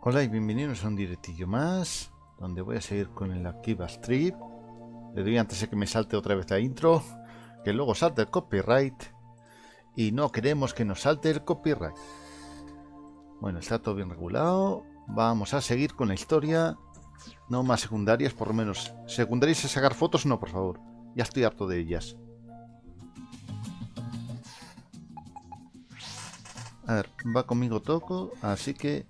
Hola y bienvenidos a un directillo más, donde voy a seguir con el Akiba Strip. Le doy antes de que me salte otra vez la intro, que luego salte el copyright, y no queremos que nos salte el copyright. Bueno, está todo bien regulado. Vamos a seguir con la historia. No más secundarias, por lo menos. Secundarias a sacar fotos, no, por favor. Ya estoy harto de ellas. A ver, va conmigo Toco, así que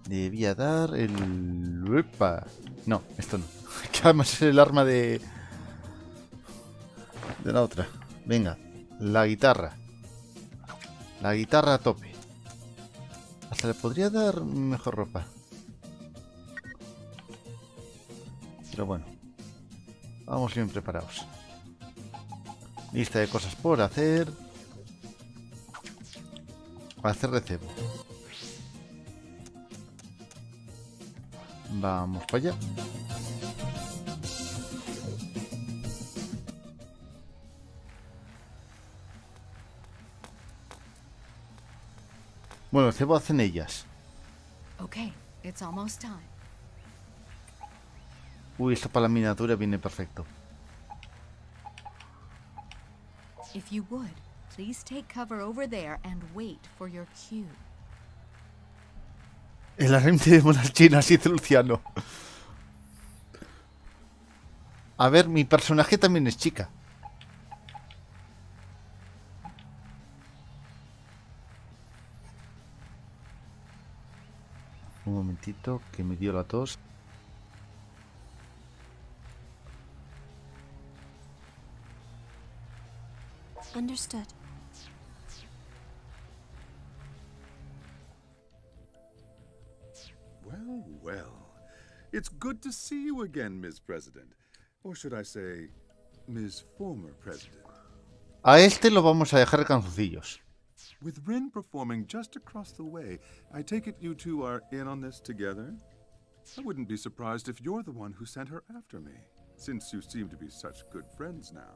debía dar el... ¡Uepa! No, esto no. Que además es el arma de la otra. Venga, la guitarra. La guitarra a tope. Hasta le podría dar mejor ropa. Pero bueno, vamos bien preparados. Lista de cosas por hacer. Hacer recebo. Vamos para allá. Bueno, el cebo hacen ellas. Okay, it's almost time. Uy, esto para la miniatura viene perfecto. If you would, please take cover over there and wait for your cue. El anime de monas chinas, dice Luciano. A ver, mi personaje también es chica. Un momentito, que me dio la tos. Understood. Well, well. It's good to see you again, Ms. President. Or should I say, Ms. Former President. A este lo vamos a dejar canzoncillos. With Rin performing just across the way, I take it you two are in on this together? I wouldn't be surprised if you're the one who sent her after me, since you seem to be such good friends now.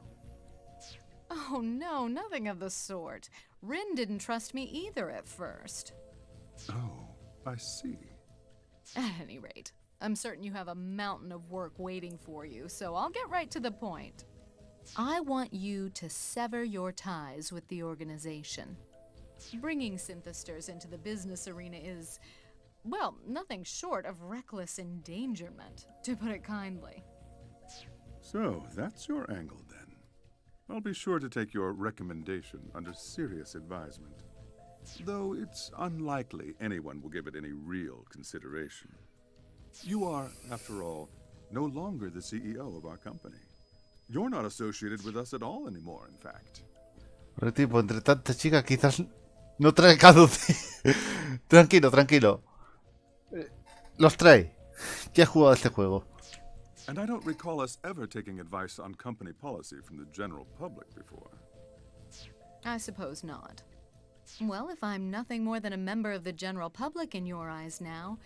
Oh no, nothing of the sort. Rin didn't trust me either at first. Oh, I see. At any rate, I'm certain you have a mountain of work waiting for you, so I'll get right to the point. I want you to sever your ties with the organization. Bringing synthesters into the business arena is, well, nothing short of reckless endangerment, to put it kindly. So, that's your angle then. I'll be sure to take your recommendation under serious advisement. Though it's unlikely anyone will give it any real consideration. You are, after all, no longer the CEO of our company. You're not associated with us at all anymore, in fact. Tipo, entre tanta chica, quizás no trae caduce. Tranquilo, tranquilo. Los trae. Ya he jugado este juego. And I don't recall us ever taking advice on company policy from the general public before. I suppose not. Well, if I'm nothing more than a member of the general public in your eyes now,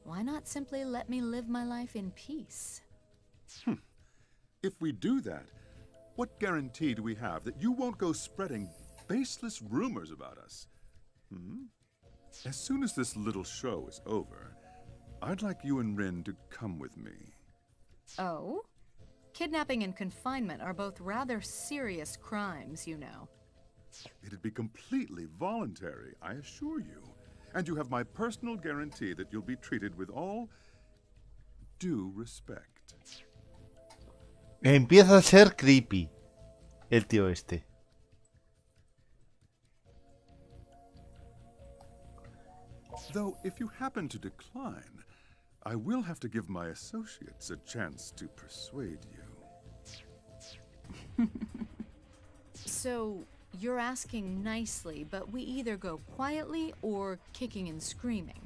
why not simply let me live my life in peace? If we do that, what guarantee do we have that you won't go spreading baseless rumors about us? As soon as this little show is over, I'd like you and Rin to come with me. Oh? Kidnapping and confinement are both rather serious crimes, you know. It'd be completely voluntary, I assure you. And you have my personal guarantee that you'll be treated with all due respect. Empieza a ser creepy el tío este. Though, if you happen to decline, I will have to give my associates a chance to persuade you. So, you're asking nicely, but we either go quietly or kicking and screaming.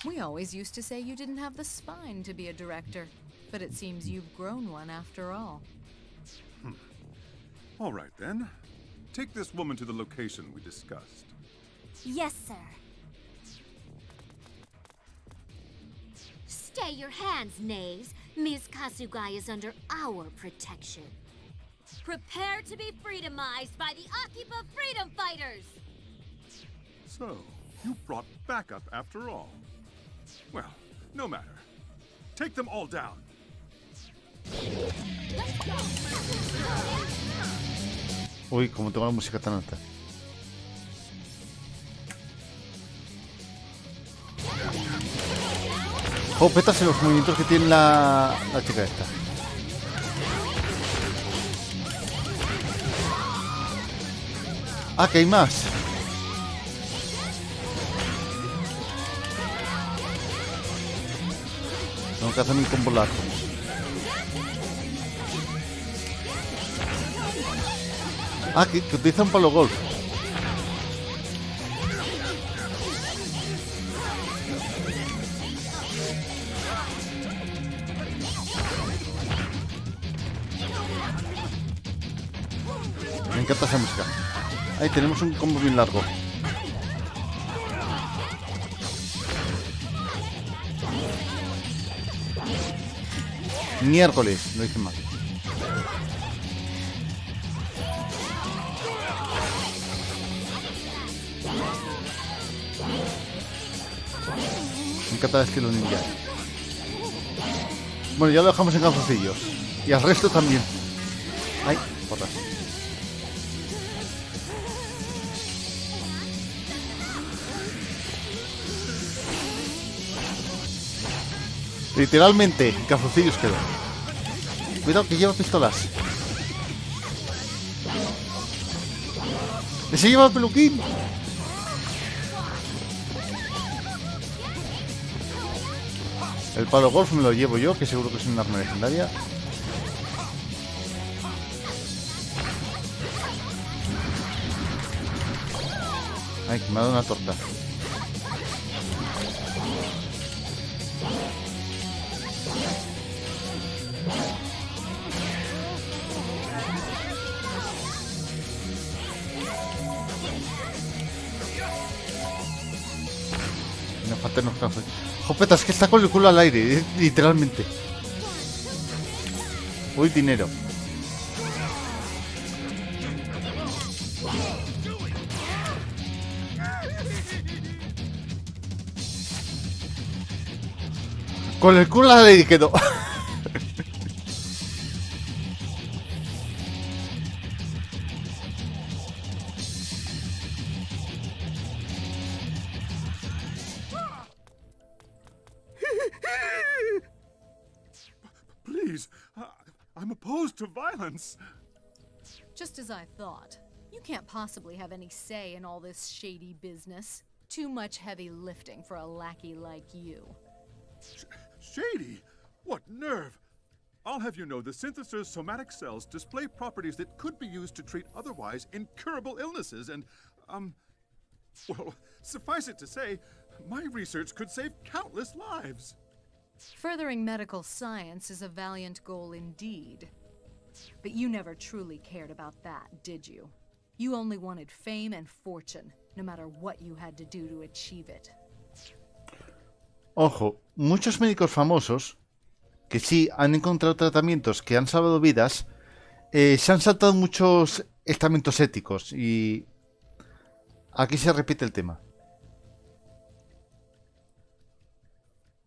We always used to say you didn't have the spine to be a director, but it seems you've grown one after all. All right, then. Take this woman to the location we discussed. Yes, sir. Stay your hands, knaves. Ms. Kasugai is under our protection. Prepare to be freedomized by the Akiba freedom fighters! So, you brought backup after all. Well, no matter. Take them all down. Uy, como tengo la música tan alta. Petas en los movimientos que tiene la chica esta. Ah, que hay más. Tengo que hacer un combo largo. Ah, que utiliza un palo golf. Me encanta esa música. Ahí tenemos un combo bien largo. Miércoles, lo hice mal. Me encanta el estilo ninja. Bueno, ya lo dejamos en calzoncillos. Y al resto también. Ay, porras. Literalmente, en calzoncillos quedó. Cuidado que lleva pistolas. ¡Ese lleva el peluquín! El palo golf me lo llevo yo, que seguro que es un arma legendaria. Ay, que me ha dado una torta. Me faltan los cafés. Jopetas, que está con el culo al aire, literalmente. Uy, dinero. Con el culo al aire quedó. Please, I'm opposed to violence. Just as I thought. You can't possibly have any say in all this shady business. Too much heavy lifting for a lackey like you. Shady? What nerve! I'll have you know the syntheser's somatic cells display properties that could be used to treat otherwise incurable illnesses and, well, suffice it to say, my research could save countless lives. Furthering medical science is a valiant goal indeed. But you never truly cared about that, did you? You only wanted fame and fortune, no matter what you had to do to achieve it. Ojo, muchos médicos famosos que sí han encontrado tratamientos que han salvado vidas, se han saltado muchos estamentos éticos y aquí se repite el tema.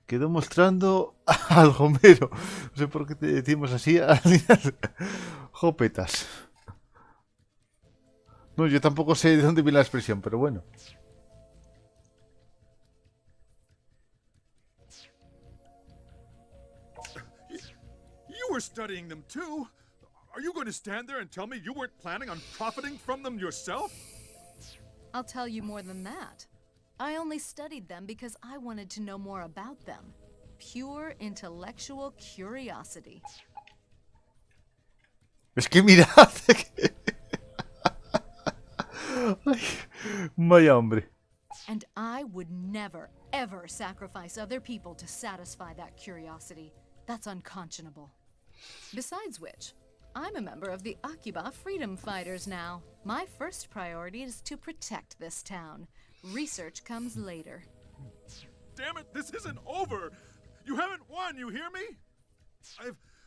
Quedó mostrando al Homero. No sé por qué te decimos así. Jopetas. No, yo tampoco sé de dónde viene la expresión, pero bueno. You were studying them too. Are you going to stand there and tell me you weren't planning on profiting from them yourself? I'll tell you more than that. I only studied them because I wanted to know more about them. Pure intellectual curiosity. Es que mirad. Ay, vaya hombre. And I would never, ever sacrifice other people to satisfy that curiosity. That's unconscionable. Besides which, I'm a member of the Akiba freedom fighters now. My first priority is to protect this town. Research comes later. Damn it, this isn't over! You haven't won, you hear me?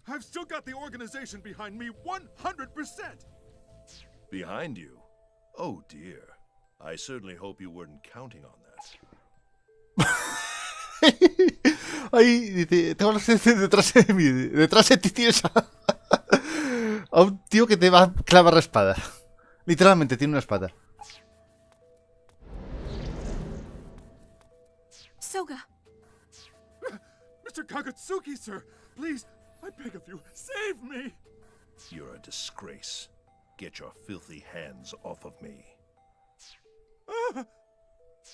I've still got the organization behind me 100%! Behind you? Oh dear. I certainly hope you weren't counting on that. Ahí dice, tengo la sensación detrás de mí. Detrás de ti tienes a un tío que te va a clavar la espada. Literalmente tiene una espada. Soga. Mr. Kagetsuki, sir! Please, I beg of you, save me! You're a disgrace. Get your filthy hands off of me.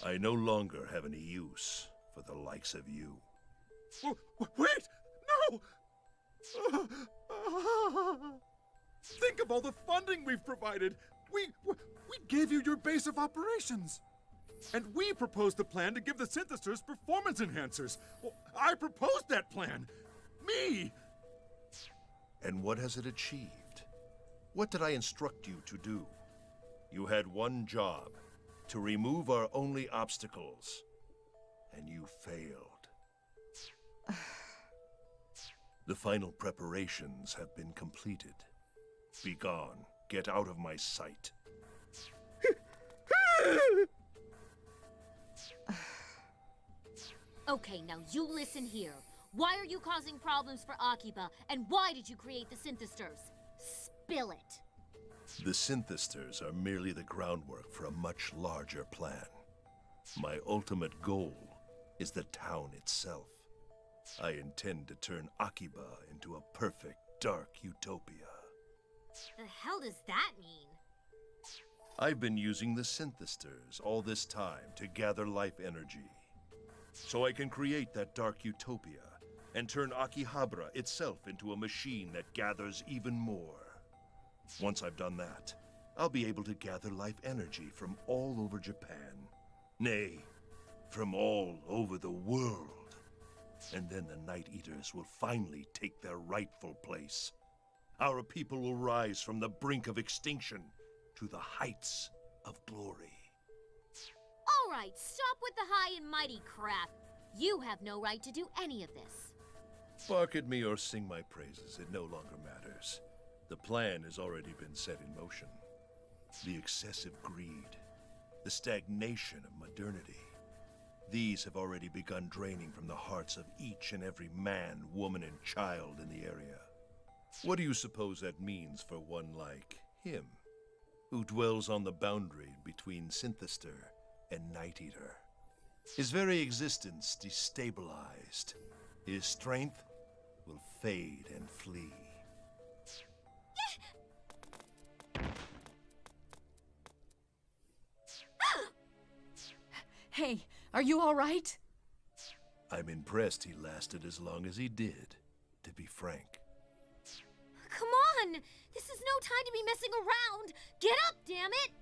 I no longer have any use for the likes of you. Wait! No! Think of all the funding we've provided! We gave you your base of operations! And we proposed the plan to give the synthesizers performance enhancers! Well, I proposed that plan! Me! And what has it achieved? What did I instruct you to do? You had one job, to remove our only obstacles. And you failed. The final preparations have been completed. Be gone. Get out of my sight. Okay, now you listen here. Why are you causing problems for Akiba, and why did you create the synthesizers? Spill it. The synthesizers are merely the groundwork for a much larger plan. My ultimate goal is the town itself. I intend to turn Akiba into a perfect dark utopia. The hell does that mean? I've been using the synthesizers all this time to gather life energy, so I can create that dark utopia and turn Akihabara itself into a machine that gathers even more. Once I've done that, I'll be able to gather life energy from all over Japan. Nay, from all over the world. And then the Night Eaters will finally take their rightful place. Our people will rise from the brink of extinction to the heights of glory. All right, stop with the high and mighty crap. You have no right to do any of this. Bark at me or sing my praises, it no longer matters. The plan has already been set in motion. The excessive greed, the stagnation of modernity, these have already begun draining from the hearts of each and every man, woman, and child in the area. What do you suppose that means for one like him, who dwells on the boundary between Synthester and Night Eater? His very existence destabilized. His strength will fade and flee. Hey, are you all right? I'm impressed he lasted as long as he did, to be frank. Come on! This is no time to be messing around! Get up, damn it!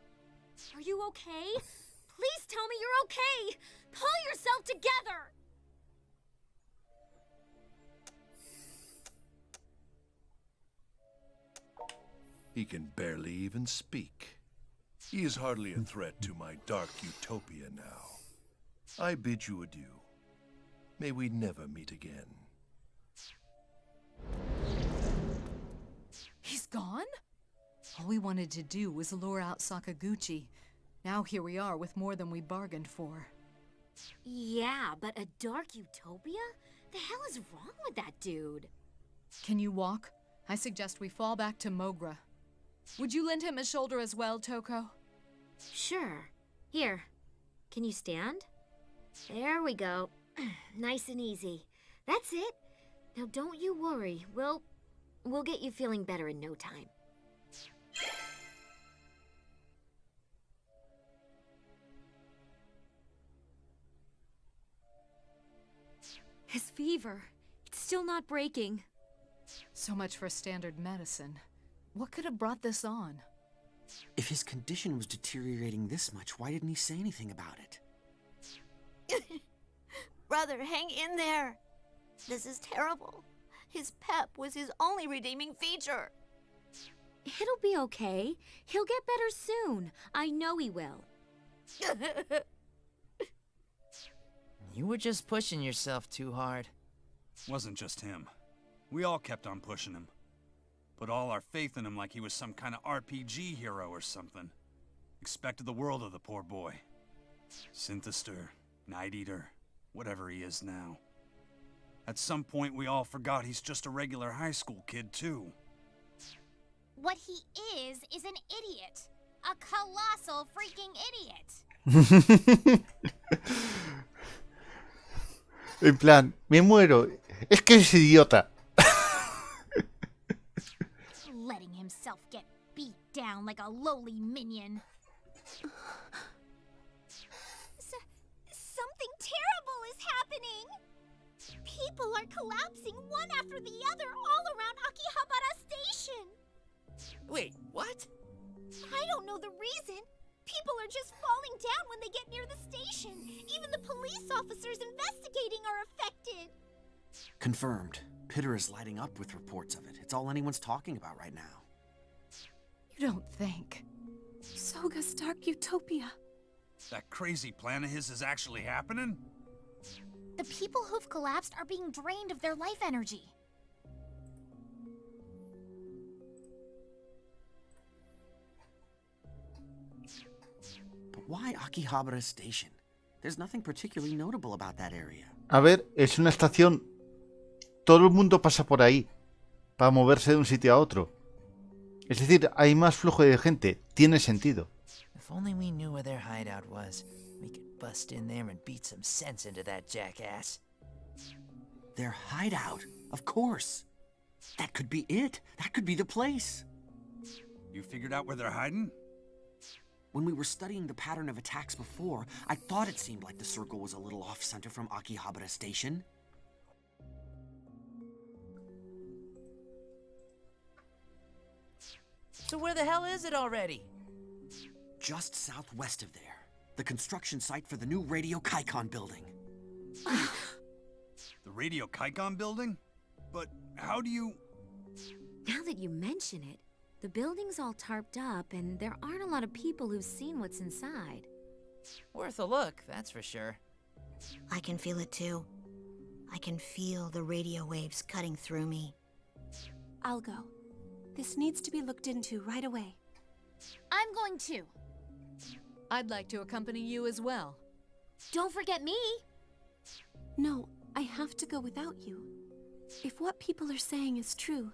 Are you okay? Please tell me you're okay! Pull yourself together! He can barely even speak. He is hardly a threat to my dark utopia now. I bid you adieu. May we never meet again. He's gone? All we wanted to do was lure out Sakaguchi. Now here we are with more than we bargained for. Yeah, but a dark utopia? The hell is wrong with that dude? Can you walk? I suggest we fall back to Mogra. Would you lend him a shoulder as well, Toko? Sure. Here. Can you stand? There we go. Nice and easy. That's it. Now don't you worry. We'll get you feeling better in no time. His fever. It's still not breaking. So much for standard medicine. What could have brought this on? If his condition was deteriorating this much, why didn't he say anything about it? Brother, hang in there. This is terrible. His pep was his only redeeming feature. It'll be okay. He'll get better soon. I know he will. You were just pushing yourself too hard. Wasn't just him. We all kept on pushing him. Put all our faith in him like he was some kind of RPG hero or something. Expected the world of the poor boy. Synthester, Night Eater, whatever he is now. At some point, we all forgot he's just a regular high school kid, too. What he is an idiot. A colossal freaking idiot. En plan, me muero. Es que es idiota. Letting himself get beat down like a lowly minion. Something terrible is happening. People are collapsing one after the other all around Akihabara Station. Wait, what? I don't know the reason. People are just falling down when they get near the station. Even the police officers investigating are affected. Confirmed. Pitter is lighting up with reports of it. It's all anyone's talking about right now. You don't think. Soga's Dark Utopia. That crazy plan of his is actually happening? The people who've collapsed are being drained of their life energy. But why Akihabara Station? There's nothing particularly notable about that area. A ver, es una estación. Todo el mundo pasa por ahí para moverse de un sitio a otro. Es decir, hay más flujo de gente. Tiene sentido. If only we knew where their hideout was, we could bust in there and beat some sense into that jackass. Their hideout? Of course. That could be it. That could be the place. You figured out where they're hiding? When we were studying the pattern of attacks before, I thought it seemed like the circle was a little off-center from Akihabara Station. So where the hell is it already? Just southwest of there. The construction site for the new Radio Kaikon building. The Radio Kaikon building? But how do you... Now that you mention it, the building's all tarped up and there aren't a lot of people who've seen what's inside. Worth a look, that's for sure. I can feel it too. I can feel the radio waves cutting through me. I'll go. This needs to be looked into right away. I'm going to. I'd like to accompany you as well. Don't forget me. No, I have to go without you. If what people are saying is true,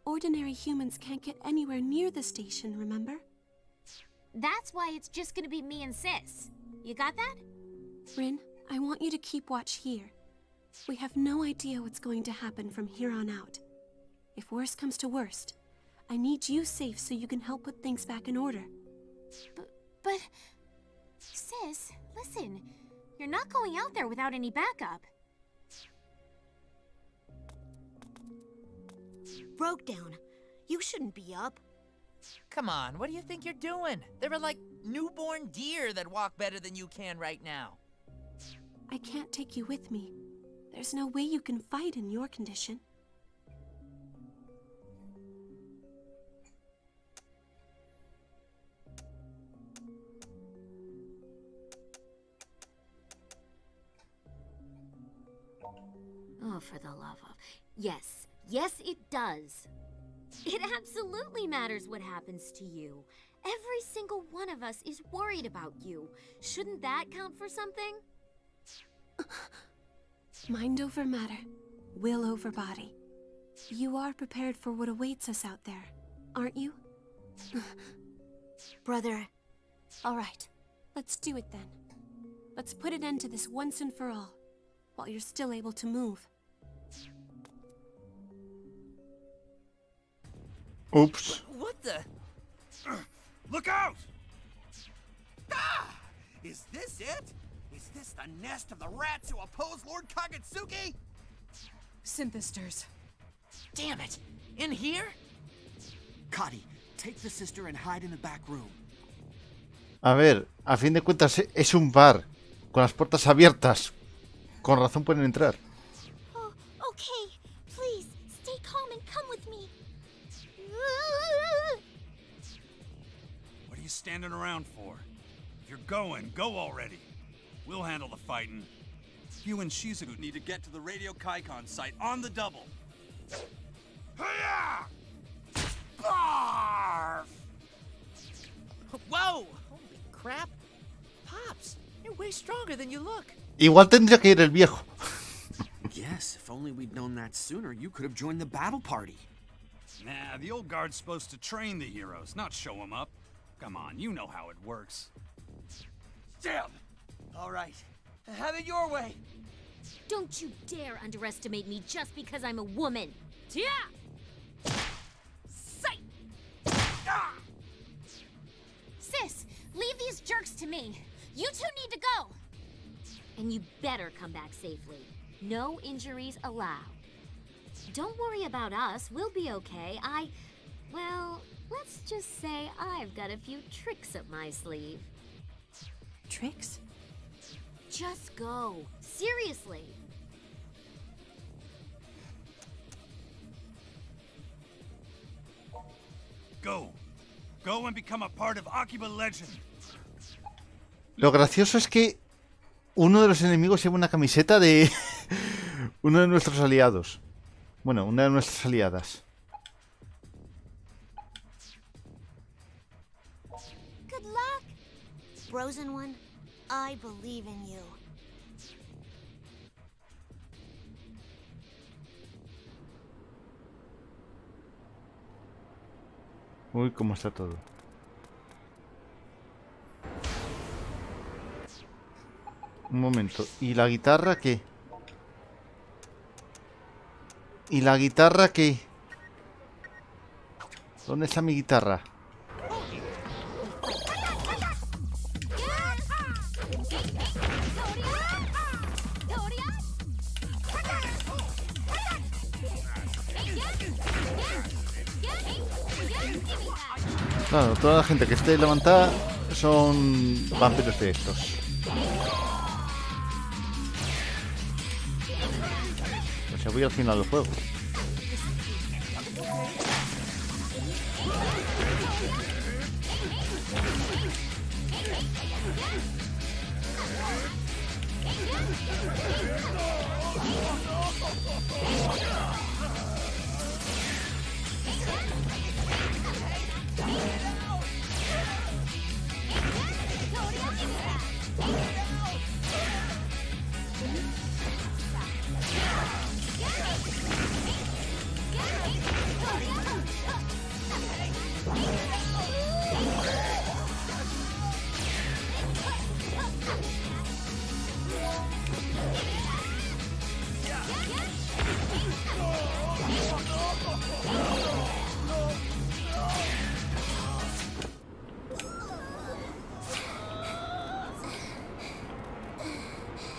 ordinary humans can't get anywhere near the station, remember? That's why it's just gonna be me and Sis. You got that? Rin, I want you to keep watch here. We have no idea what's going to happen from here on out. If worst comes to worst, I need you safe so you can help put things back in order. But... Sis, listen. You're not going out there without any backup. Broke down. You shouldn't be up. Come on, what do you think you're doing? There are like newborn deer that walk better than you can right now. I can't take you with me. There's no way you can fight in your condition. Oh, for the love of... Yes, it does. It absolutely matters what happens to you. Every single one of us is worried about you. Shouldn't that count for something? Mind over matter, will over body. You are prepared for what awaits us out there, aren't you? Brother. All right, let's do it then. Let's put an end to this once and for all, while you're still able to move. Oops. What the? Look out! Ah! Is this it? Is this the nest of the rats who oppose Lord Kagetsuki? Synthesters. Damn it! In here? Kadi, take the sister and hide in the back room. A ver, a fin de cuentas es un bar con las puertas abiertas. Con razón pueden entrar. Oh, okay. Please, stay calm and come with me. What are you standing around for? If you're going, go already. We'll handle the fighting. You and Shizuku need to get to the Radio Kaikon site on the double. Hiya! Barf! Whoa! Holy crap? Pops, you're way stronger than you look. Igual tendría que ir el viejo. Yes, if only we'd known that sooner, you could have joined the battle party. Nah, the old guard's supposed to train the heroes, not show them up. Come on, you know how it works. Damn! All right, have it your way. Don't you dare underestimate me just because I'm a woman. Yeah! Sight! Ah! Sis, leave these jerks to me. You two need to go. And you better come back safely. No injuries allowed. Don't worry about us, we'll be okay. Well, let's just say I've got a few tricks up my sleeve. Tricks? Just go. Seriously. Go. Go and become a part of Akiba legend. Lo gracioso es que uno de los enemigos lleva una camiseta de uno de nuestros aliados. Bueno, una de nuestras aliadas. Good luck. Frozen one, I believe in you. Uy, cómo está todo. Un momento. ¿Y la guitarra qué? ¿Y la guitarra qué? ¿Dónde está mi guitarra? Claro, toda la gente que esté levantada son vampiros de estos. Pues ya voy al final del juego.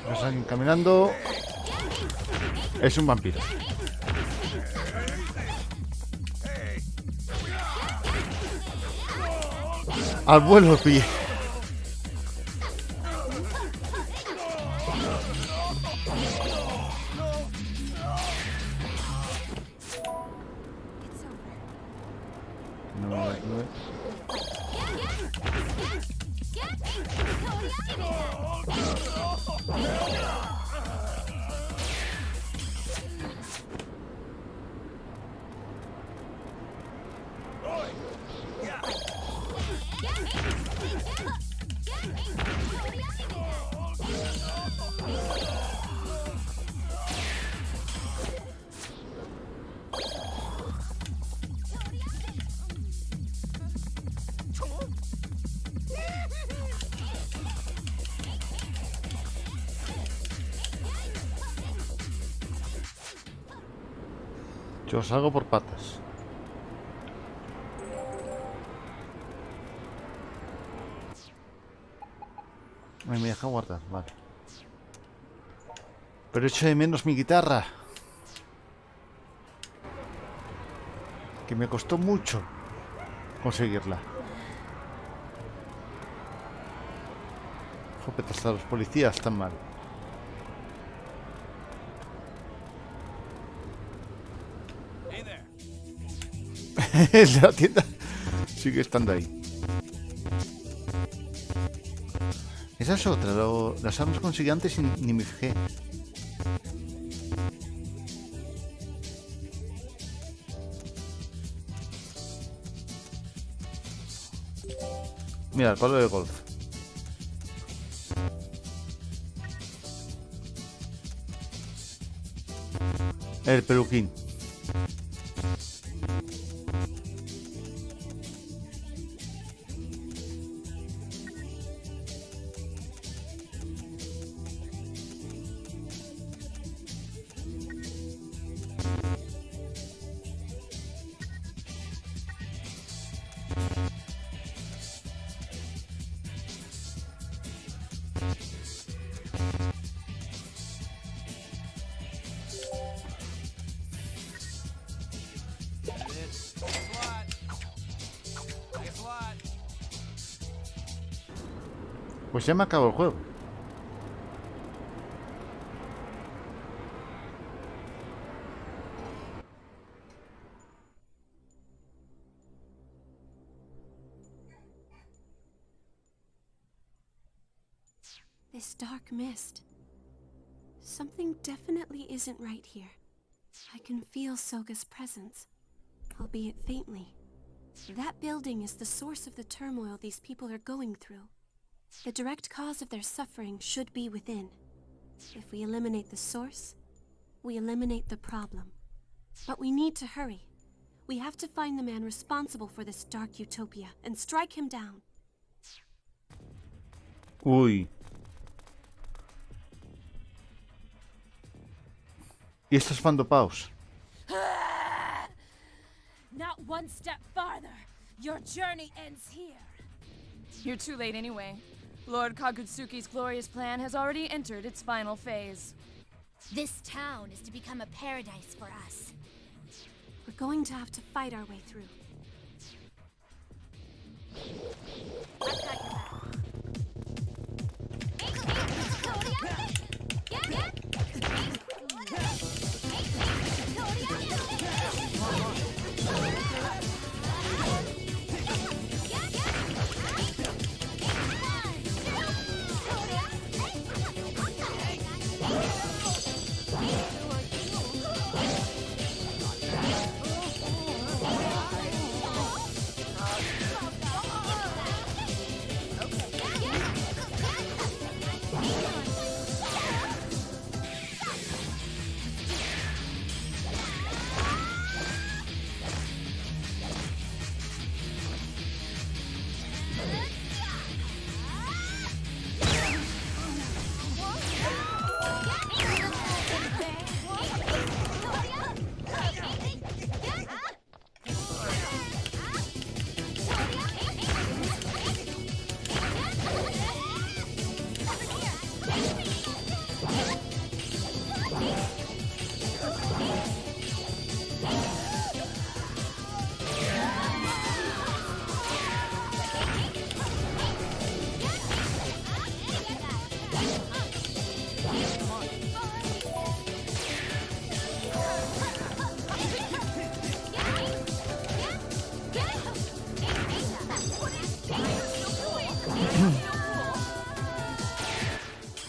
Ves alguien caminando. Es un vampiro. Al vuelo pie. Yo salgo por patas. Me deja guardar, vale. Pero echo de menos mi guitarra. Que me costó mucho conseguirla. Joder, hasta los policías están mal. La tienda sigue estando ahí. Esa es otra, las armas conseguí antes y ni me fijé. Mira, el palo de golf. El peluquín. Pues ya me acabó el juego. This dark mist. Something definitely isn't right here. I can feel Soga's presence, albeit faintly. That building is the source of the turmoil these people are going through. The direct cause of their suffering should be within. If we eliminate the source, we eliminate the problem. But we need to hurry. We have to find the man responsible for this dark utopia and strike him down. Uy. Y estos fandopaos. Not one step farther. Your journey ends here. You're too late anyway. Lord Kagutsuki's glorious plan has already entered its final phase. This town is to become a paradise for us. We're going to have to fight our way through. I've got your back.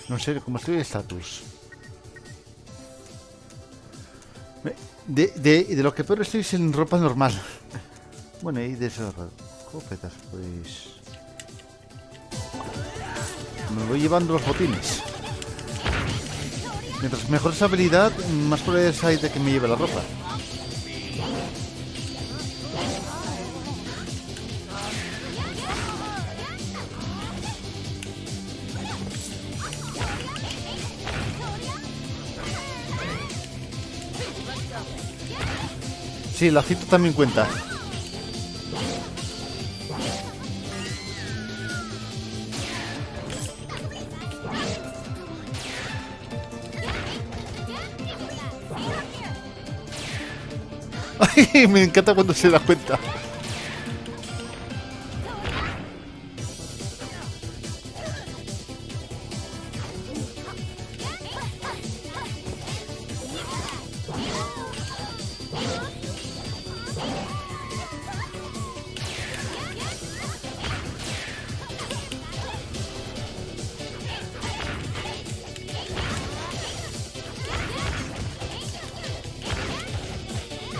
No sé cómo estoy de estatus. De lo que peor estoy es en ropa normal. Bueno, y de esas copetas, pues... Me voy llevando los botines. Mientras mejor esa habilidad, más probabilidades hay de que me lleve la ropa. Sí, el lacito también cuenta. Ay, me encanta cuando se da cuenta.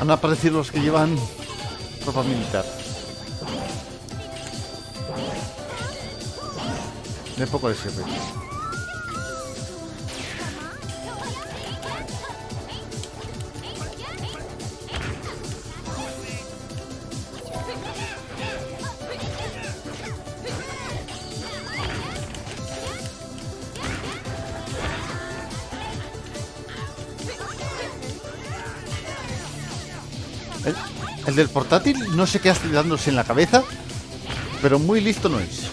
Han aparecido los que llevan ropa militar. De poco les sirve. El del portátil no sé qué hace dándose en la cabeza, pero muy listo no es.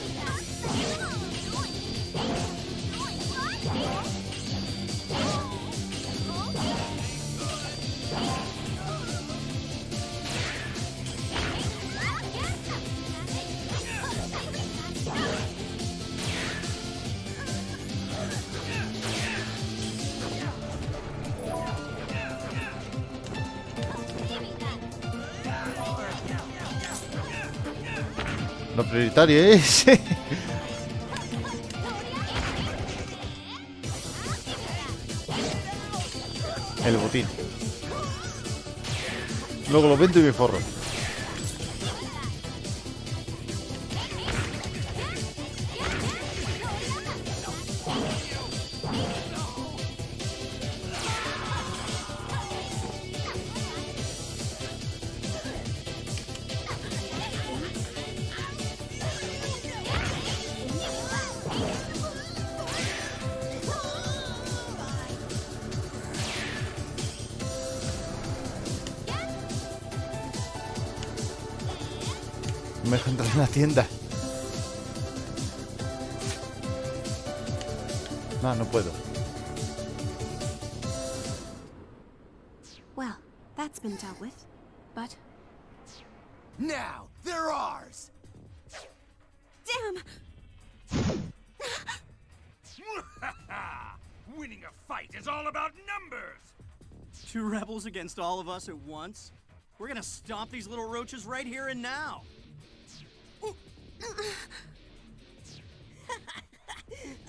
Lo prioritario es... el botín. Luego lo vendo y me forro. Me dejo entrar en la tienda. No, no puedo. Well, that's been dealt with. But Now, they're ours! damn! Winning a fight is all about numbers! 2 rebels against all of us at once? We're gonna stomp these little roaches right here and now.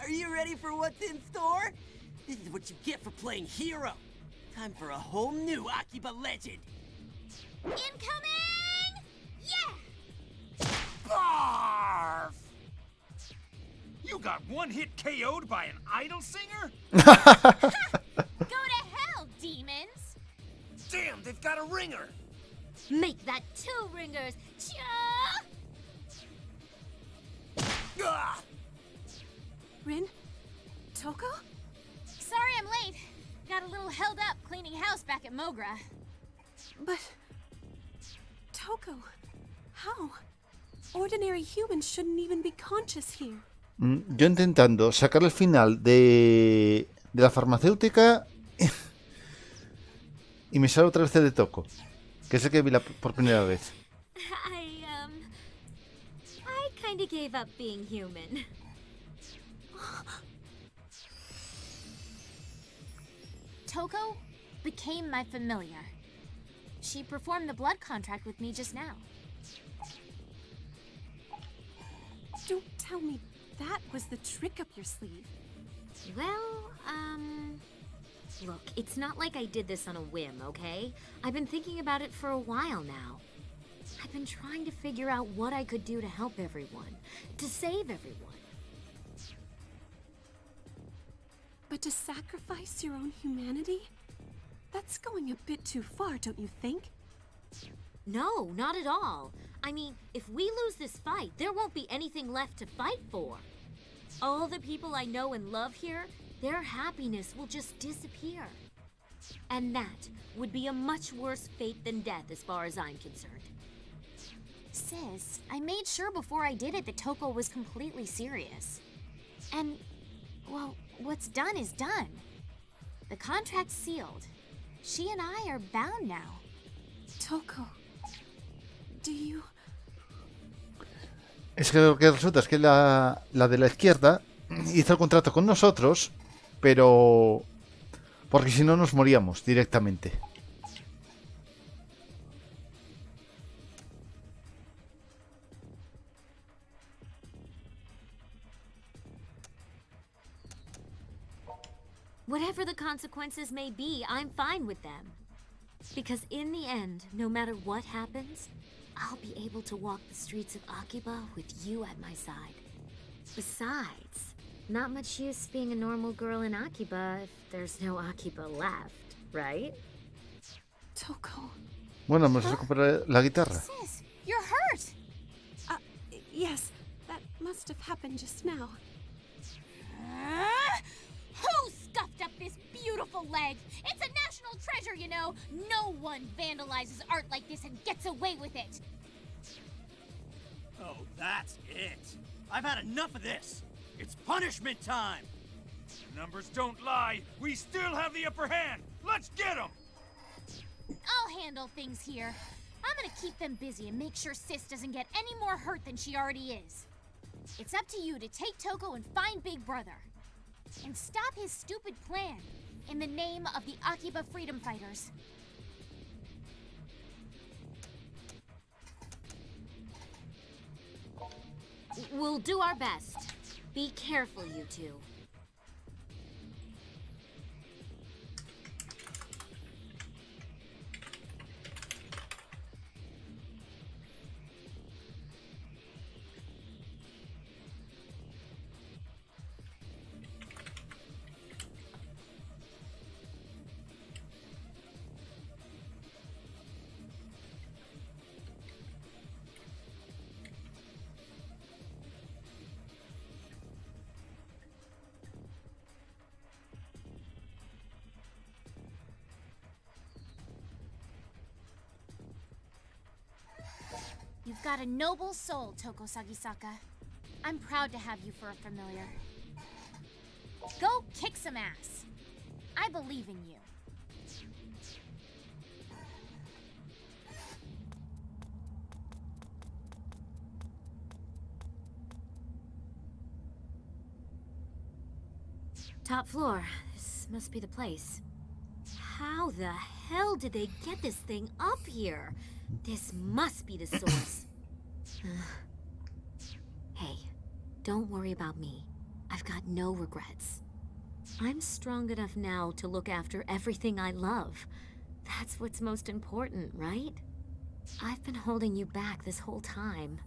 Are you ready for what's in store? This is what you get for playing hero. Time for a whole new Akiba legend. Incoming! Yeah! Barf! You got one-hit KO'd by an idol singer? Go to hell, demons! Damn, they've got a ringer! Make that 2 ringers. Cha! Ah! Rin? Toko? Sorry I'm late. Got a little held up cleaning house back at Mogra. But... Toko, how? Ordinary humans shouldn't even be conscious here. Yo intentando sacar el final de la farmacéutica y me sale otra vez el de Toko, que es el que vi por primera vez. I kinda gave up being human. Toko became my familiar. She performed the blood contract with me just now. Don't tell me that was the trick up your sleeve. Well, look, it's not like I did this on a whim, okay? I've been thinking about it for a while now. I've been trying to figure out what I could do to help everyone, to save everyone. But to sacrifice your own humanity? That's going a bit too far, don't you think? No, not at all. I mean, if we lose this fight, there won't be anything left to fight for. All the people I know and love here, their happiness will just disappear. And that would be a much worse fate than death as far as I'm concerned. Sis, I made sure before I did it that Toko was completely serious. And, well, what's done is done. The contract's sealed. She and I are bound now. Toko, do you... Es que lo que resulta es que la de la izquierda hizo el contrato con nosotros, pero... porque si no nos moríamos directamente. Whatever the consequences may be, I'm fine with them. Because in the end, no matter what happens, I'll be able to walk the streets of Akiba with you at my side. Besides, not much use being a normal girl in Akiba if there's no Akiba left, right? Toko... Bueno, vamos a recuperar la guitarra. Sis, you're hurt! Yes, that must have happened just now. Who scuffed up this beautiful leg? It's a national treasure! treasure, you know. No one vandalizes art like this and gets away with it. Oh, that's it. I've had enough of this. It's punishment time. Numbers don't lie. We still have the upper hand. Let's get them! I'll handle things here. I'm gonna keep them busy and make sure Sis doesn't get any more hurt than she already is. It's up to you to take Toko and find Big Brother. And stop his stupid plan in the name of the Akiba freedom fighters. We'll do our best. Be careful, you two. You've got a noble soul, Toko Sagisaka. I'm proud to have you for a familiar. Go kick some ass. I believe in you. Top floor. This must be the place. How the hell did they get this thing up here? This must be the source. Hey, don't worry about me. I've got no regrets. I'm strong enough now to look after everything I love. That's what's most important, right? I've been holding you back this whole time.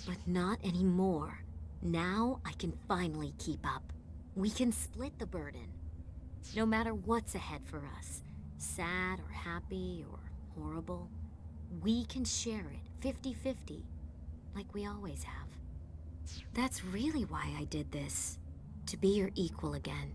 But not anymore. Now I can finally keep up. We can split the burden. No matter what's ahead for us, sad or happy or horrible, we can share it 50-50, like we always have. That's really why I did this, to be your equal again.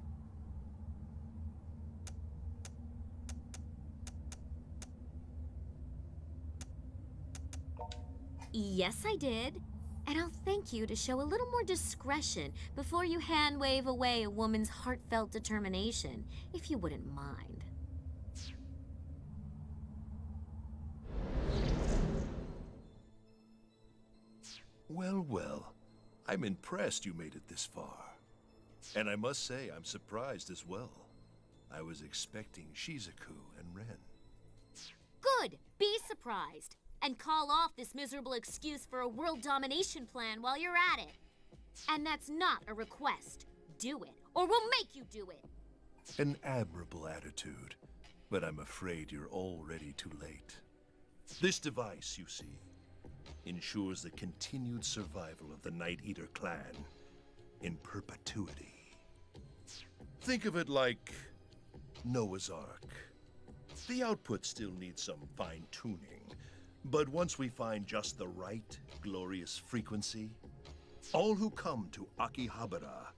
Yes, I did. And I'll thank you to show a little more discretion before you hand-wave away a woman's heartfelt determination, if you wouldn't mind. Well, well. I'm impressed you made it this far. And I must say, I'm surprised as well. I was expecting Shizuku and Ren. Good! Be surprised! And call off this miserable excuse for a world domination plan while you're at it. And that's not a request. Do it, or we'll make you do it! An admirable attitude, but I'm afraid you're already too late. This device, you see, ensures the continued survival of the Night Eater clan in perpetuity. Think of it like Noah's Ark. The output still needs some fine-tuning, but once we find just the right glorious frequency, all who come to Akihabara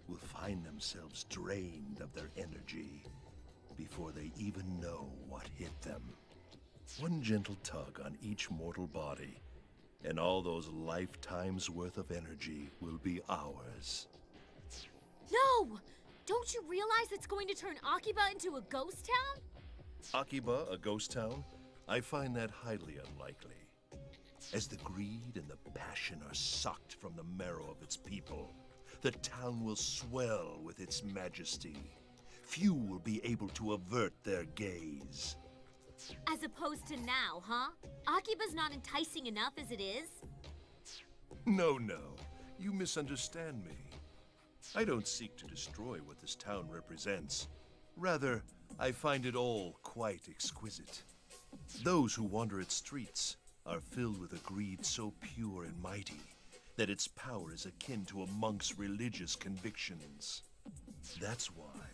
will find themselves drained of their energy before they even know what hit them. One gentle tug on each mortal body, and all those lifetimes worth of energy will be ours. No! Don't you realize it's going to turn Akiba into a ghost town? Akiba, a ghost town? I find that highly unlikely. As the greed and the passion are sucked from the marrow of its people, the town will swell with its majesty. Few will be able to avert their gaze. As opposed to now, huh? Akiba's not enticing enough as it is? No, no. You misunderstand me. I don't seek to destroy what this town represents. Rather, I find it all quite exquisite. Those who wander its streets are filled with a greed so pure and mighty that its power is akin to a monk's religious convictions. That's why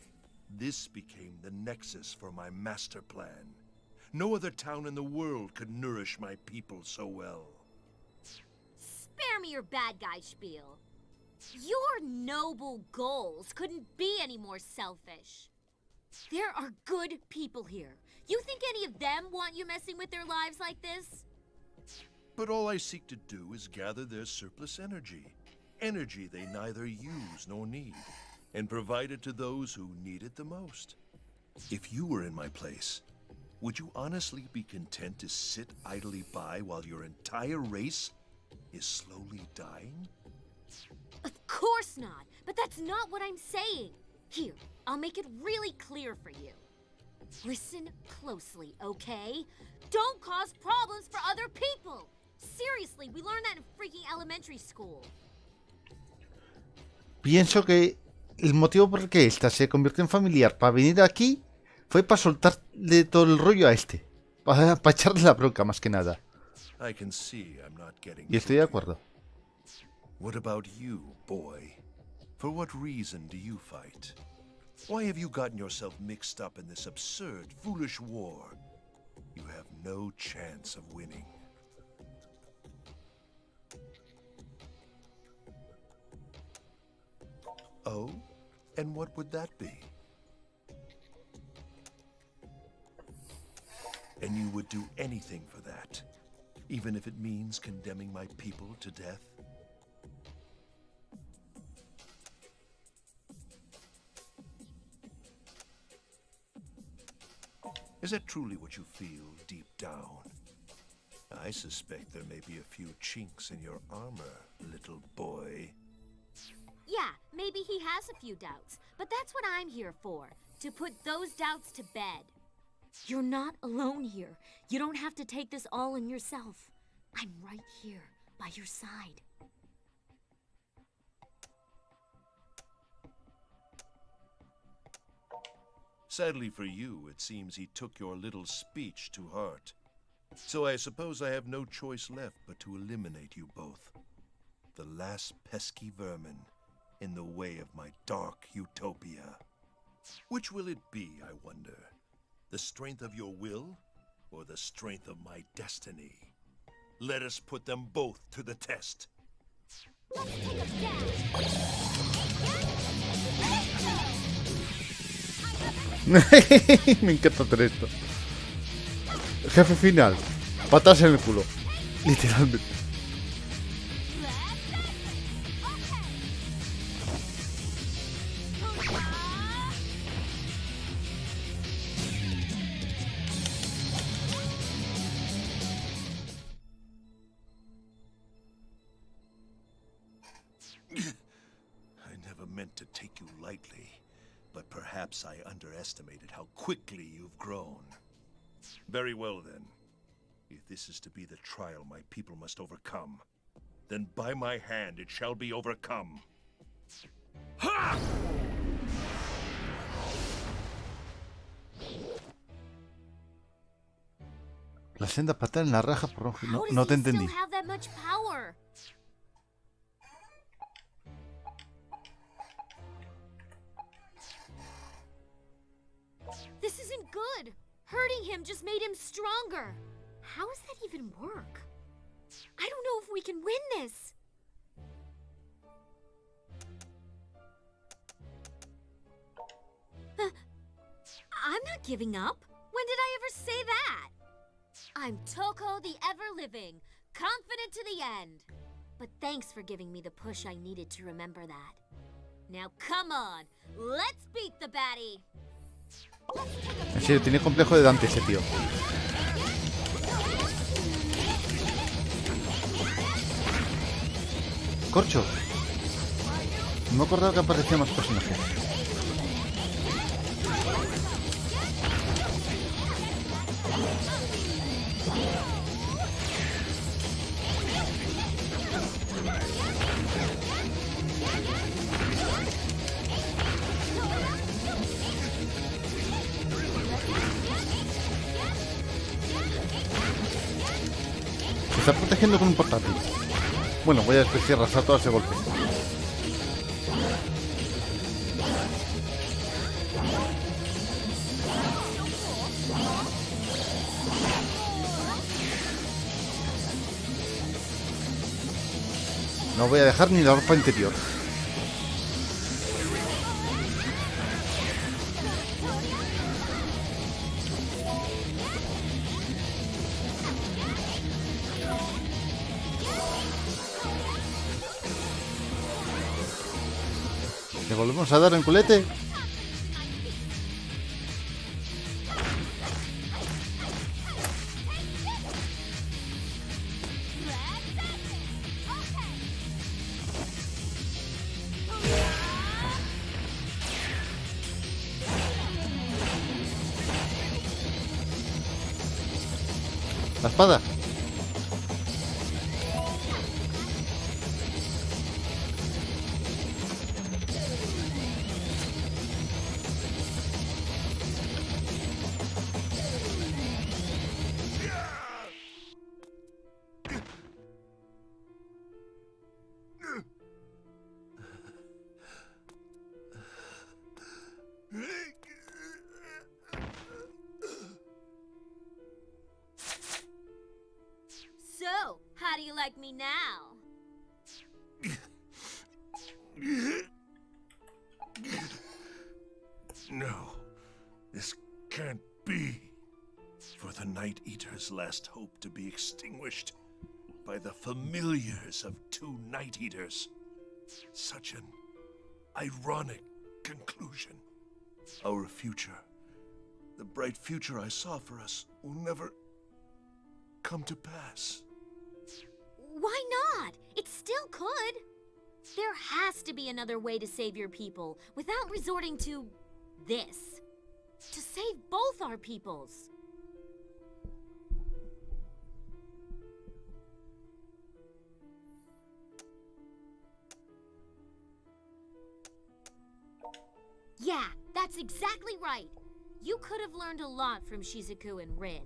this became the nexus for my master plan. No other town in the world could nourish my people so well. Spare me your bad guy spiel. Your noble goals couldn't be any more selfish. There are good people here, You think any of them want you messing with their lives like this? But all I seek to do is gather their surplus energy. Energy they neither use nor need, and provide it to those who need it the most. If you were in my place, would you honestly be content to sit idly by while your entire race is slowly dying? Of course not, but that's not what I'm saying. Here, I'll make it really clear for you. Listen closely, okay? Don't cause problems for other people. Seriously, we learned that in freaking elementary school. Pienso que el motivo por el que esta se convirtió en familiar para venir aquí fue para soltarle todo el rollo a este. Para echarle la bronca más que nada. I can see I'm not getting Y estoy de acuerdo. What about you, boy? For what reason do you fight? Why have you gotten yourself mixed up in this absurd, foolish war? You have no chance of winning. Oh? And what would that be? And you would do anything for that, even if it means condemning my people to death? Is that truly what you feel deep down? I suspect there may be a few chinks in your armor, little boy. Yeah, maybe he has a few doubts, but that's what I'm here for, to put those doubts to bed. You're not alone here. You don't have to take this all on yourself. I'm right here, by your side. Sadly for you, it seems he took your little speech to heart. So I suppose I have no choice left but to eliminate you both. The last pesky vermin in the way of my dark utopia. Which will it be, I wonder? The strength of your will, or the strength of my destiny? Let us put them both to the test. Let's take a Me encanta hacer esto. Jefe final. Patas en el culo. Literalmente. I never meant to take you lightly, but perhaps I underestimated how quickly you've grown. Very well then. If this is to be the trial my people must overcome, then by my hand it shall be overcome. Ha! La senda patada en la raja por rojo. No, no te entendí. Have that much power? This isn't good. Hurting him just made him stronger. How does that even work? I don't know if we can win this. I'm not giving up. When did I ever say that? I'm Toko the Ever-Living, confident to the end. But thanks for giving me the push I needed to remember that. Now come on, let's beat the baddie. En serio, tiene complejo de Dante ese tío. Corcho. No me acordaba que aparecían más personajes. Se está protegiendo con un portátil. Bueno, voy a despreciar todo ese golpe. No voy a dejar ni la ropa interior. ¿Le volvemos a dar en culete? La espada. So, how do you like me now? No, this can't be. For the Night Eater's last hope to be extinguished by the familiars of two Night Eaters. Such an ironic conclusion. Our future, the bright future I saw for us, will never come to pass. Why not? It still could. There has to be another way to save your people without resorting to this. To save both our peoples. Yeah, that's exactly right. You could have learned a lot from Shizuku and Rin.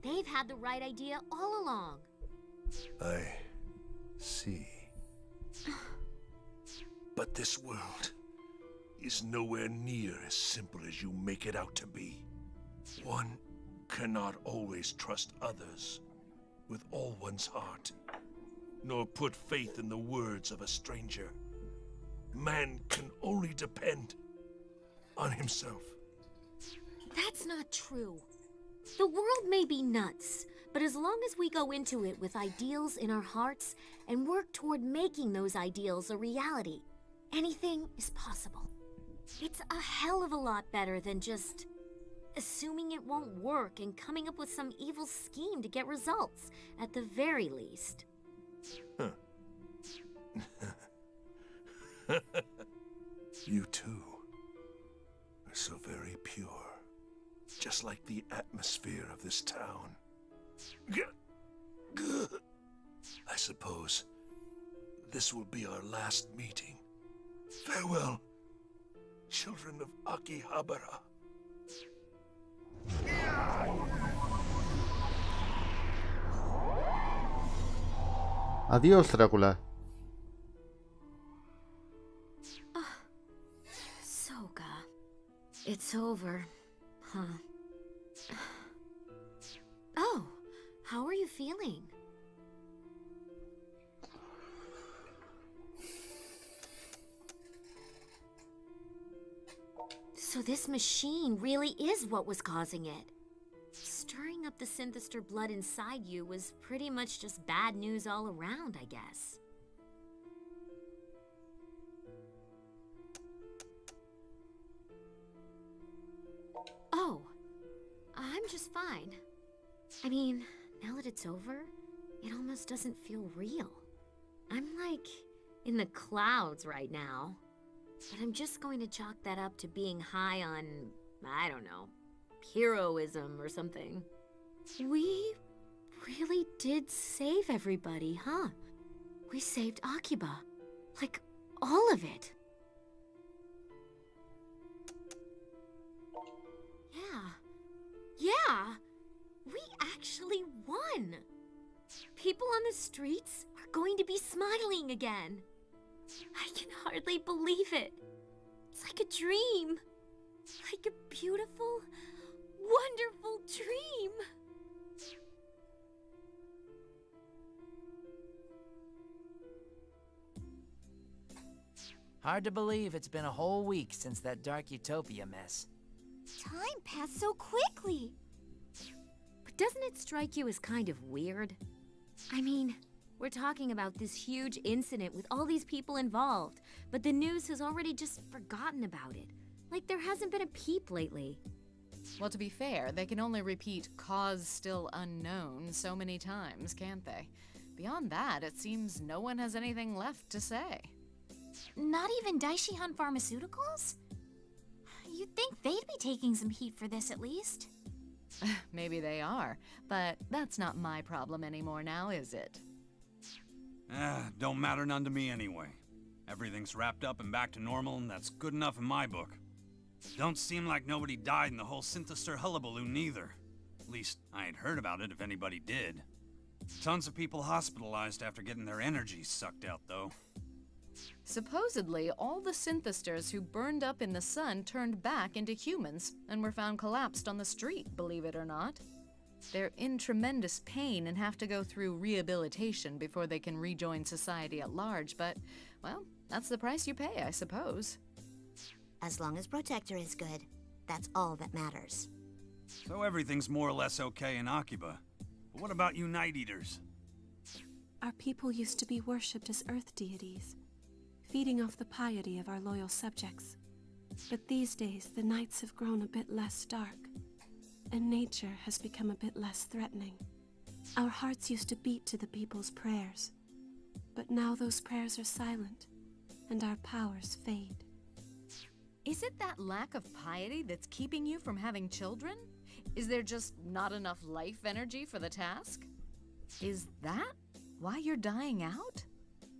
They've had the right idea all along. I see. But this world is nowhere near as simple as you make it out to be. One cannot always trust others with all one's heart, nor put faith in the words of a stranger. Man can only depend on himself. That's not true. The world may be nuts, but as long as we go into it with ideals in our hearts and work toward making those ideals a reality, anything is possible. It's a hell of a lot better than just assuming it won't work and coming up with some evil scheme to get results, at the very least. Huh. You too are so very pure, just like the atmosphere of this town. I suppose this will be our last meeting. Farewell, children of Akihabara. Adiós, Drácula. Soga. It's over, huh? Oh, how are you feeling? So this machine really is what was causing it. Stirring up the Synthester blood inside you was pretty much just bad news all around, I guess. Oh, I'm just fine. I mean, now that it's over, it almost doesn't feel real. I'm like in the clouds right now. But I'm just going to chalk that up to being high on, I don't know, heroism or something. We really did save everybody, huh? We saved Akiba. Like, all of it. Yeah, we actually won. People on the streets are going to be smiling again. I can hardly believe it. It's like a dream. Like a beautiful, wonderful dream. Hard to believe it's been a whole week since that dark Utopia mess. Time passed so quickly. But doesn't it strike you as kind of weird? I mean, We're talking about this huge incident with all these people involved, but the news has already just forgotten about it. Like there hasn't been a peep lately. Well, to be fair, they can only repeat "cause still unknown" so many times, can't they? Beyond that, it seems no one has anything left to say. Not even Daishihan Pharmaceuticals? You'd think they'd be taking some heat for this at least. Maybe they are, but that's not my problem anymore now, is it? Don't matter none to me anyway. Everything's wrapped up and back to normal, and that's good enough in my book. Don't seem like nobody died in the whole Synthestor hullabaloo neither. At least, I ain't heard about it if anybody did. Tons of people hospitalized after getting their energy sucked out, though. Supposedly, all the Synthestors who burned up in the sun turned back into humans and were found collapsed on the street, believe it or not. They're in tremendous pain and have to go through rehabilitation before they can rejoin society at large, but, well, that's the price you pay, I suppose. As long as Protector is good, that's all that matters. So everything's more or less okay in Akiba. But what about you Night Eaters? Our people used to be worshipped as earth deities, feeding off the piety of our loyal subjects. But these days, the nights have grown a bit less dark, and nature has become a bit less threatening. Our hearts used to beat to the people's prayers, but now those prayers are silent, and our powers fade. Is it that lack of piety that's keeping you from having children? Is there just not enough life energy for the task? Is that why you're dying out?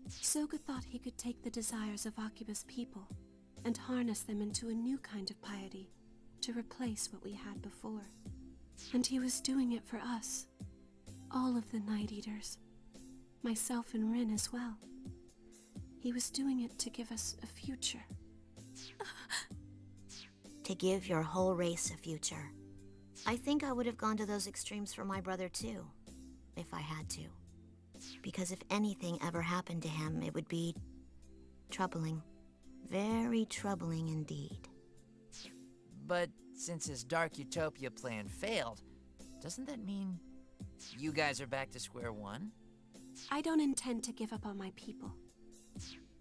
Soga thought he could take the desires of Akiba's people and harness them into a new kind of piety to replace what we had before. And he was doing it for us, all of the Night Eaters, myself and Rin as well. He was doing it to give us a future. To give your whole race a future. I think I would have gone to those extremes for my brother too, if I had to. Because if anything ever happened to him, it would be troubling. Very troubling indeed. But since his Dark Utopia plan failed, doesn't that mean you guys are back to square one? I don't intend to give up on my people.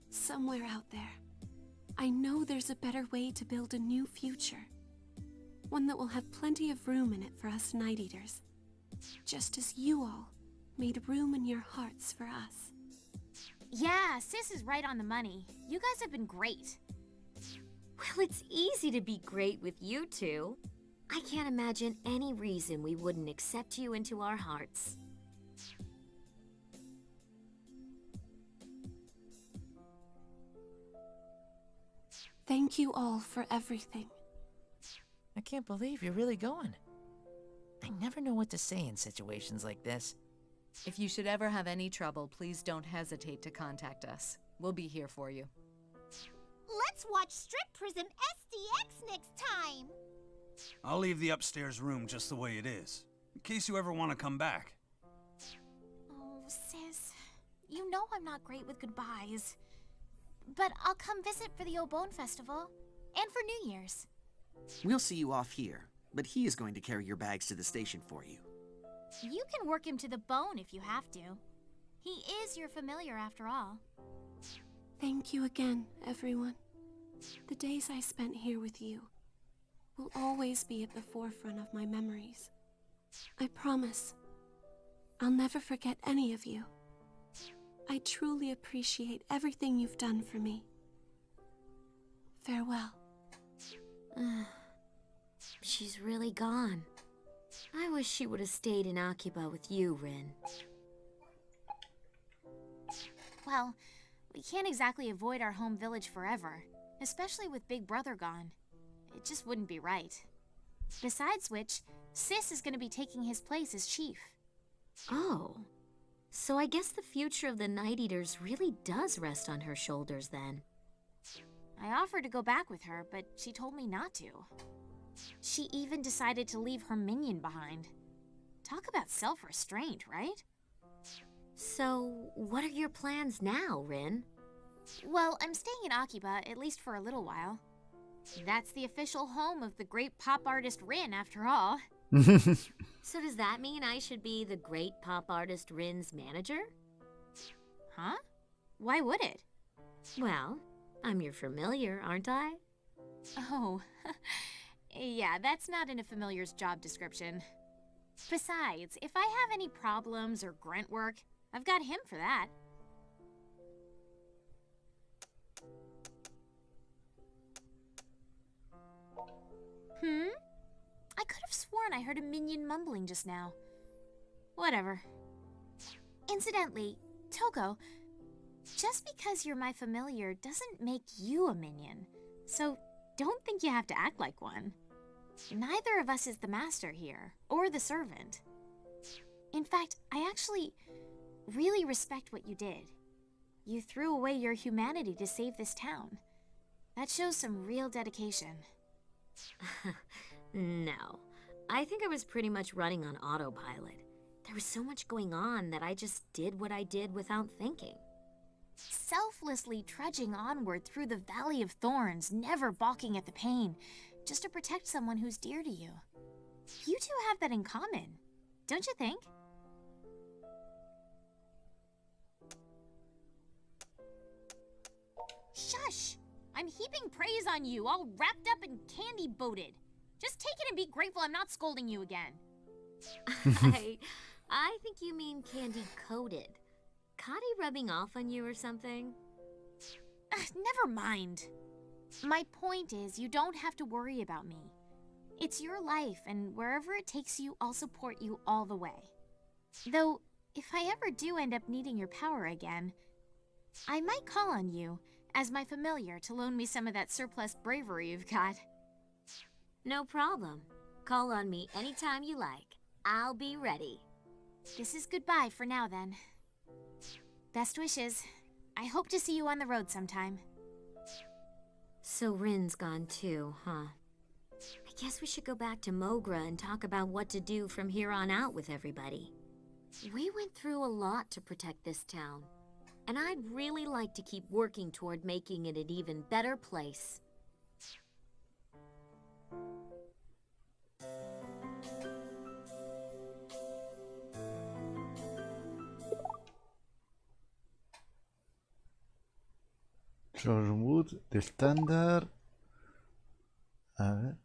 Somewhere out there, I know there's a better way to build a new future. One that will have plenty of room in it for us Night Eaters. Just as you all made room in your hearts for us. Yeah, Sis is right on the money. You guys have been great. Well, it's easy to be great with you two. I can't imagine any reason we wouldn't accept you into our hearts. Thank you all for everything. I can't believe you're really going. I never know what to say in situations like this. If you should ever have any trouble, please don't hesitate to contact us. We'll be here for you. Let's watch Strip Prism SDX next time! I'll leave the upstairs room just the way it is, in case you ever want to come back. Oh, Sis, you know I'm not great with goodbyes. But I'll come visit for the Obone Festival, and for New Year's. We'll see you off here, but he is going to carry your bags to the station for you. You can work him to the bone if you have to. He is your familiar after all. Thank you again, everyone. The days I spent here with you will always be at the forefront of my memories. I promise, I'll never forget any of you. I truly appreciate everything you've done for me. Farewell. She's really gone. I wish she would have stayed in Akiba with you, Rin. Well, we can't exactly avoid our home village forever, especially with Big Brother gone. It just wouldn't be right. Besides which, Sis is going to be taking his place as chief. Oh. So I guess the future of the Night Eaters really does rest on her shoulders then. I offered to go back with her, but she told me not to. She even decided to leave her minion behind. Talk about self-restraint, right? So, what are your plans now, Rin? Well, I'm staying in Akiba, at least for a little while. That's the official home of the great pop artist Rin, after all. So does that mean I should be the great pop artist Rin's manager? Huh? Why would it? Well, I'm your familiar, aren't I? Oh, yeah, that's not in a familiar's job description. Besides, if I have any problems or grunt work, I've got him for that. I could have sworn I heard a minion mumbling just now. Whatever. Incidentally, Toko, just because you're my familiar doesn't make you a minion, so don't think you have to act like one. Neither of us is the master here, or the servant. In fact, I actually really respect what you did. You threw away your humanity to save this town. That shows some real dedication. No. I think I was pretty much running on autopilot. There was so much going on that I just did what I did without thinking. Selflessly trudging onward through the Valley of Thorns, never balking at the pain, just to protect someone who's dear to you. You two have that in common, don't you think? Shush! I'm heaping praise on you, all wrapped up and candy-boated. Just take it and be grateful I'm not scolding you again. I think you mean candy-coated. Caught he rubbing off on you or something? Never mind. My point is, you don't have to worry about me. It's your life, and wherever it takes you, I'll support you all the way. Though, if I ever do end up needing your power again, I might call on you, as my familiar, to loan me some of that surplus bravery you've got. No problem. Call on me anytime you like. I'll be ready. This is goodbye for now, then. Best wishes. I hope to see you on the road sometime. So Rin's gone too, huh? I guess we should go back to Mogra and talk about what to do from here on out with everybody. We went through a lot to protect this town, and I'd really like to keep working toward making it an even better place. Wood de estándar. A ver.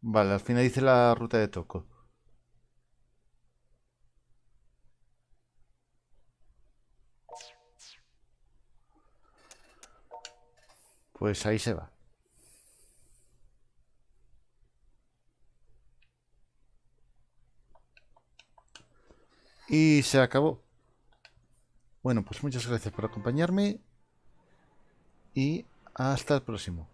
Vale, al final dice la ruta de Toko. Pues ahí se va. Y se acabó. Bueno, pues muchas gracias por acompañarme. Y hasta el próximo.